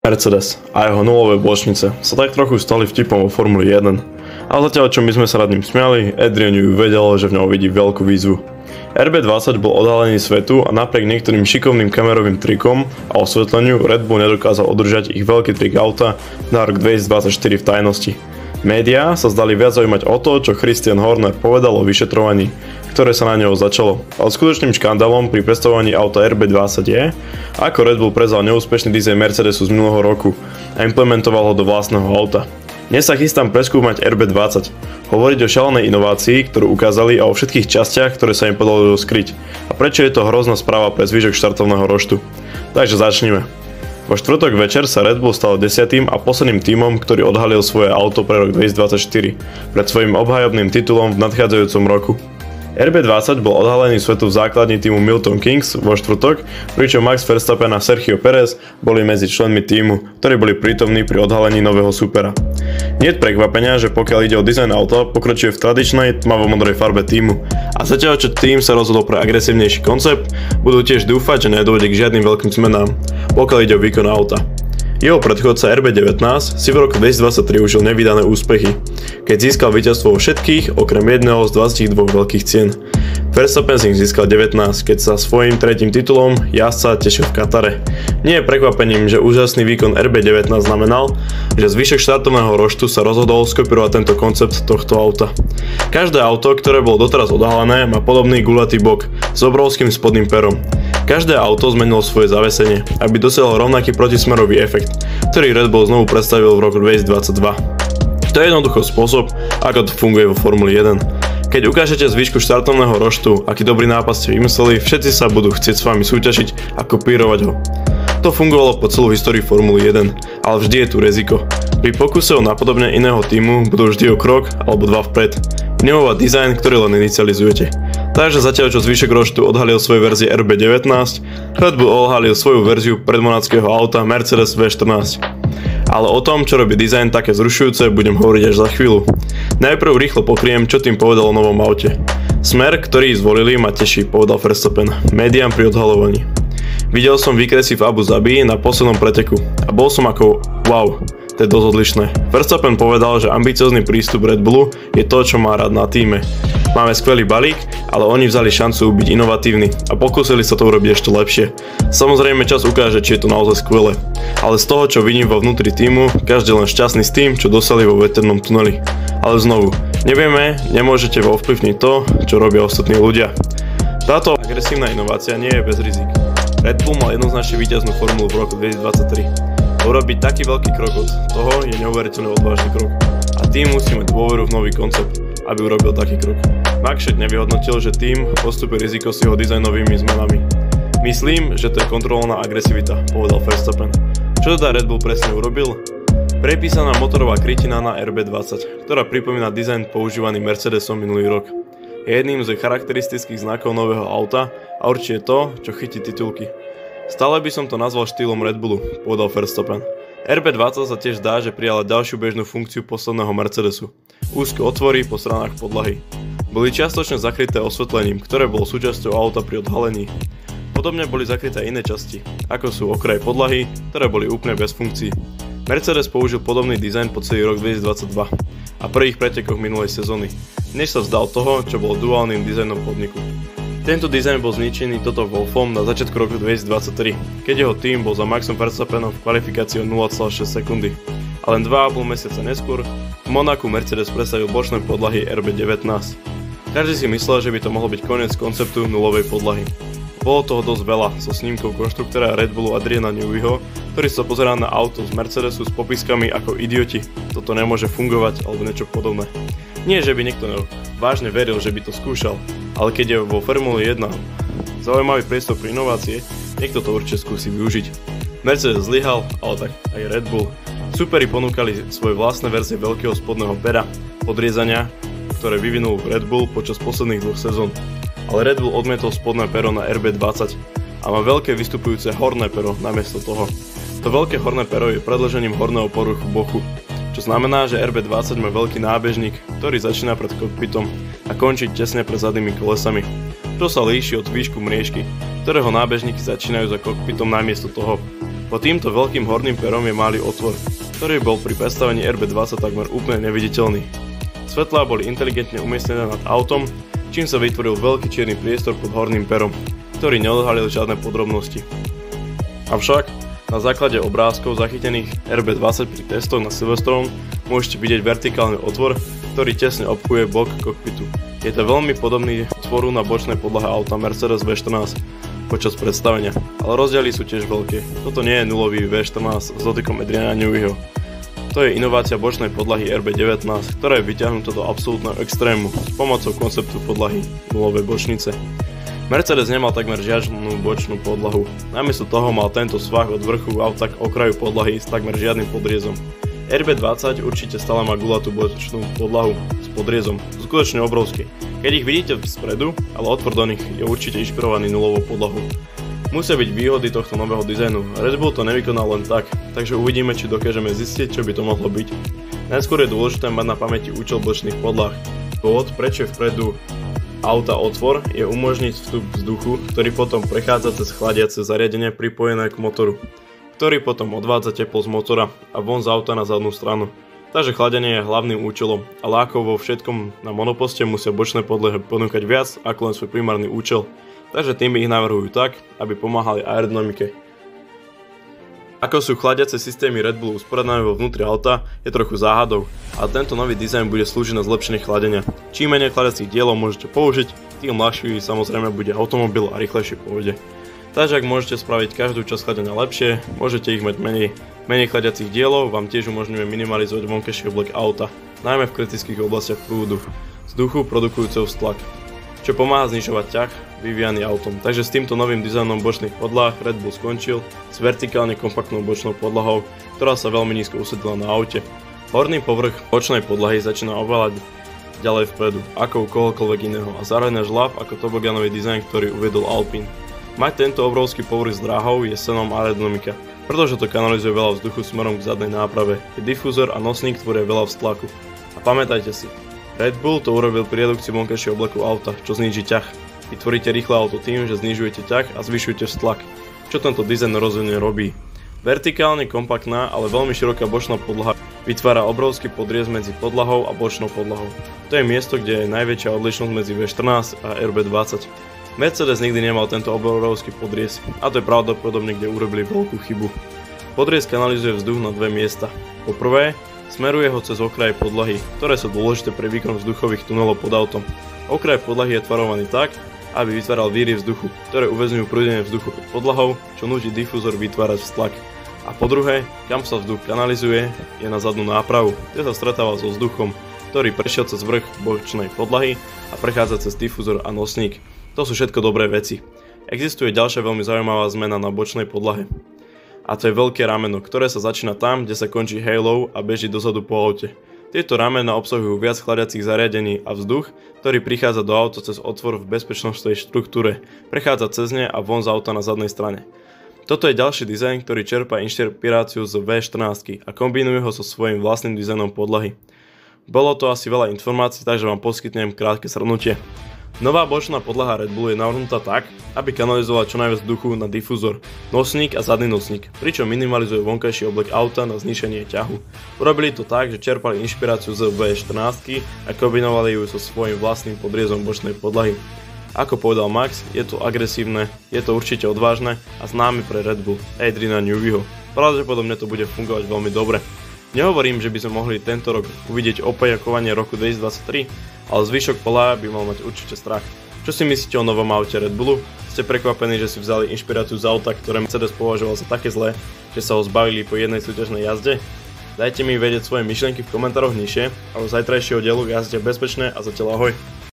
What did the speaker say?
Mercedes a jeho nulové bočnice sa tak trochu stali vtipom vo Formuli 1, ale zatiaľ čo my sme sa nad ním smiali, Adrian Newey vedel, že v ňom vidí veľkú výzvu. RB20 bol odhalený svetu a napriek niektorým šikovným kamerovým trikom a osvetleniu Red Bull nedokázal udržať ich veľký trik auta na rok 2024 v tajnosti. Médiá sa zdali viac zaujímať o to, čo Christian Horner povedal o vyšetrovaní, ktoré sa na neho začalo. Ale skutočným škandálom pri predstavovaní auta RB20 je, ako Red Bull prezal neúspešný dizajn Mercedesu z minulého roku a implementoval ho do vlastného auta. Dnes sa chystám preskúmať RB20, hovoriť o šalenej inovácii, ktorú ukázali a o všetkých častiach, ktoré sa im podarilo skryť a prečo je to hrozná správa pre zvyšok štartovného roštu. Takže začnime. Vo štvrtok večer sa Red Bull stal 10. a posledným tímom, ktorý odhalil svoje auto pre rok 2024 pred svojím obhajobným titulom v nadchádzajúcom roku. RB20 bol odhalený svetu v základni týmu Milton Keynes vo štvrtok, pričom Max Verstappen a Sergio Perez boli medzi členmi týmu, ktorí boli prítomní pri odhalení nového supera. Nie je prekvapenia, že pokiaľ ide o dizajn auta, pokračuje v tradičnej tmavo-modrej farbe týmu a zatiaľ čo tým sa rozhodol pre agresívnejší koncept, budú tiež dúfať, že nedôjde k žiadnym veľkým zmenám, pokiaľ ide o výkon auta. Jeho predchodca RB19 si v roku 2023 užil nevídané úspechy, keď získal víťazstvo vo všetkých okrem jedného z 22 veľkých cien. Verstappen si získal 19, keď sa svojím tretím titulom jazdca tešil v Katare. Nie je prekvapením, že úžasný výkon RB19 znamenal, že zvyšok štartovného roštu sa rozhodol skopírovať tento koncept tohto auta. Každé auto, ktoré bolo doteraz odhalené, má podobný guľatý bok s obrovským spodným perom. Každé auto zmenilo svoje zavesenie, aby dosiahlo rovnaký protismerový efekt, ktorý Red Bull znovu predstavil v roku 2022. To je jednoducho spôsob, ako to funguje vo Formuli 1. Keď ukážete zvyšku štartovného roštu, aký dobrý nápad ste vymysleli, všetci sa budú chcieť s vami súťažiť a kopírovať ho. To fungovalo po celú históriu Formuly 1, ale vždy je tu riziko. Pri pokuse o napodobne iného týmu budú vždy o krok alebo dva vpred. Inovovať dizajn, ktorý len inicializujete. Takže zatiaľ čo zvyšok roštu odhalil svoje verzie RB19, Red Bull odhalil svoju verziu predmonackého auta Mercedes V14. Ale o tom, čo robí dizajn také zrušujúce, budem hovoriť až za chvíľu. Najprv rýchlo pokriem, čo tým povedal o novom aute. Smer, ktorý zvolili, ma teší, povedal Verstappen médiám pri odhalovaní. Videl som výkresy v Abu Zabi na poslednom preteku a bol som ako wow, to je dosť odlišné. Verstappen povedal, že ambiciózny prístup Red Bullu je to, čo má rád na týme. Máme skvelý balík, ale oni vzali šancu byť inovatívni a pokúsili sa to urobiť ešte lepšie. Samozrejme čas ukáže, či je to naozaj skvelé, ale z toho, čo vidím vo vnútri týmu, každý len šťastný s tým, čo dosiahli vo veternom tuneli. Ale znovu, nevieme, nemôžete ovplyvniť to, čo robia ostatní ľudia. Táto agresívna inovácia nie je bez rizik. Red Bull mal jednoznačne víťaznú formulu v roku 2023. Urobiť taký veľký krok od toho je neuveriteľne odvážny krok. A tým musí mať dôveru v nový koncept, aby urobil taký krok. Max však nevyhodnotil, že tým postupí riziko s jeho dizajnovými zmenami. Myslím, že to je kontrolná agresivita, povedal Verstappen. Čo teda Red Bull presne urobil? Prepísaná motorová krytina na RB20, ktorá pripomína dizajn používaný Mercedesom minulý rok. Je jedným z charakteristických znakov nového auta a určite to, čo chytí titulky. Stále by som to nazval štýlom Red Bullu, povedal Verstappen. RB20 sa tiež zdá, že prijala ďalšiu bežnú funkciu posledného Mercedesu. Úzke otvory po stranách podlahy. Boli čiastočne zakryté osvetlením, ktoré bolo súčasťou auta pri odhalení. Podobne boli zakryté iné časti, ako sú okraje podlahy, ktoré boli úplne bez funkcií. Mercedes použil podobný dizajn po celý rok 2022 a prvých pretekoch minulej sezóny, než sa vzdal toho, čo bolo duálnym dizajnom podniku. Tento dizajn bol zničený Toto Wolffom na začiatku roku 2023, keď jeho tým bol za Maxom Verstappenom v kvalifikácii o 0,6 sekundy. A len 2,5 mesiaca neskôr v Monaku Mercedes predstavil bočné podlahy RB19. Každý si myslel, že by to mohol byť koniec konceptu nulovej podlahy. Bolo toho dosť veľa so snímkou konštruktora Red Bullu Adriana Neweyho, ktorý sa pozerá na auto z Mercedesu s popiskami ako idioti. Toto nemôže fungovať alebo niečo podobné. Nie, že by niekto vážne veril, že by to skúšal, ale keď je vo Formule 1 zaujímavý priestor pri inovácie, niekto to určite skúsi využiť. Mercedes zlyhal, ale tak aj Red Bull. Superi ponúkali svoje vlastné verzie veľkého spodného pera, podriezania, ktoré vyvinul Red Bull počas posledných 2 sezón. Ale Red Bull odmietol spodné pero na RB20 a má veľké vystupujúce horné pero namiesto toho. To veľké horné pero je predĺžením horného povrchu boku, čo znamená, že RB20 má veľký nábežník, ktorý začína pred kokpitom a končí tesne pred zadnými kolesami, čo sa líši od výšku mriežky, ktorého nábežníky začínajú za kokpitom namiesto toho. Pod týmto veľkým horným perom je malý otvor, ktorý bol pri predstavení RB20 takmer úplne neviditeľný. Svetlá boli inteligentne umiestnené nad autom, čím sa vytvoril veľký čierny priestor pod horným perom, ktorý neodhalil žiadne podrobnosti. Avšak na základe obrázkov zachytených RB20 pri testoch na Silverstone môžete vidieť vertikálny otvor, ktorý tesne obkuje bok kokpitu. Je to veľmi podobný otvoru na bočnej podlahe auta Mercedes V14 počas predstavenia, ale rozdiely sú tiež veľké. Toto nie je nulový V14 s dotykom Adriana Neweyho. To je inovácia bočnej podlahy RB19, ktorá je vyťahnutá do absolútneho extrému s pomocou konceptu podlahy nulovej bočnice. Mercedes nemal takmer žiadnu bočnú podlahu, namiesto toho mal tento svah od vrchu auta k okraju podlahy s takmer žiadnym podriezom. RB20 určite stále má guľatú bočnú podlahu s podriezom, skutočne obrovský. Keď ich vidíte spredu, ale otvor do nich je určite inšpirovaný nulovou podlahou. Musia byť výhody tohto nového dizajnu, Red Bull to nevykonal len tak, takže uvidíme, či dokážeme zistiť, čo by to mohlo byť. Najskôr je dôležité mať na pamäti účel bočných podlah. Dôvod, prečo je vpredu auta otvor, je umožniť vstup vzduchu, ktorý potom prechádza cez chladiace zariadenie pripojené k motoru, ktorý potom odvádza teplo z motora a von z auta na zadnú stranu. Takže chladenie je hlavným účelom, ale ako vo všetkom na monoposte musia bočné podlahy ponúkať viac ako len svoj primárny účel, takže tým ich navrhujú tak, aby pomáhali aerodynamike. Ako sú chladiace systémy Red Bullu usporiadané vo vnútri auta, je trochu záhadou, ale tento nový dizajn bude slúžiť na zlepšenie chladenia. Čím menej chladiacich dielov môžete použiť, tým ľahší samozrejme bude automobil a rýchlejšie pôjde. Takže ak môžete spraviť každú časť chladenia lepšie, môžete ich mať menej. Menej chladiacich dielov vám tiež umožňuje minimalizovať vonkajší oblek auta, najmä v kritických oblastiach prúdu vzduchu produkujúceho vztlak, čo pomáha znižovať ťah vyvíjaný autom. Takže s týmto novým dizajnom bočných podlah Red Bull skončil s vertikálne kompaktnou bočnou podlahou, ktorá sa veľmi nízko usadila na aute. Horný povrch bočnej podlahy začína ovalať ďalej vpredu, ako u kohokoľvek iného, a zároveň žľab ako toboganový dizajn, ktorý uviedol Alpine. Mať tento obrovský povrch s dráhou je senom aerodynamika, pretože to kanalizuje veľa vzduchu smerom k zadnej náprave, keď difúzor a nosník tvoria veľa vztlaku. A pamätajte si, Red Bull to urobil pri redukcii vonkajšieho obleku auta, čo zníži ťah. Vytvoríte rýchle auto tým, že znižujete ťah a zvyšujete vztlak, čo tento dizajn rozhodne robí. Vertikálne kompaktná, ale veľmi široká bočná podlaha vytvára obrovský podriez medzi podlahou a bočnou podlahou. To je miesto, kde je najväčšia odlišnosť medzi V14 a RB20. Mercedes nikdy nemal tento obrovský podriez, a to je pravdepodobne, kde urobili veľkú chybu. Podriez kanalizuje vzduch na dve miesta. Po prvé, smeruje ho cez okraje podlahy, ktoré sú dôležité pre výkon vzduchových tunelov pod autom. Okraj podlahy je tvarovaný tak, aby vytváral víry vzduchu, ktoré uväzňujú prúdenie vzduchu pod podlahou, čo núti difúzor vytvárať vztlak. A po druhé, kam sa vzduch kanalizuje, je na zadnú nápravu, kde sa stretáva so vzduchom, ktorý prešiel cez vrch bočnej podlahy a prechádza cez difúzor a nosník. To sú všetko dobré veci. Existuje ďalšia veľmi zaujímavá zmena na bočnej podlahe. A to je veľké rameno, ktoré sa začína tam, kde sa končí halo a beží dozadu po aute. Tieto ramena obsahujú viac chladiacich zariadení a vzduch, ktorý prichádza do auta cez otvor v bezpečnostnej štruktúre, prechádza cez ne a von z auta na zadnej strane. Toto je ďalší dizajn, ktorý čerpá inšpiráciu z V14 a kombinuje ho so svojím vlastným dizajnom podlahy. Bolo to asi veľa informácií, takže vám poskytnem krátke shrnutie. Nová bočná podlaha Red Bullu je navrhnutá tak, aby kanalizovala čo najviac vzduchu na difúzor, nosník a zadný nosník, pričom minimalizuje vonkajší oblek auta na zníženie ťahu. Urobili to tak, že čerpali inšpiráciu z V14 a kombinovali ju so svojím vlastným podriezom bočnej podlahy. Ako povedal Max, je to agresívne, je to určite odvážne a známy pre Red Bull, Adriana Neweyho. Pravdepodobne to bude fungovať veľmi dobre. Nehovorím, že by sme mohli tento rok uvidieť opakovanie roku 2023, ale zvyšok pola by mal mať určite strach. Čo si myslíte o novom aute Red Bullu? Ste prekvapení, že si vzali inšpiráciu z auta, ktoré Mercedes považoval za také zlé, že sa ho zbavili po jednej súťažnej jazde? Dajte mi vedieť svoje myšlienky v komentároch nižšie, a od zajtrajšieho dielu jazdite bezpečne a zatiaľ ahoj.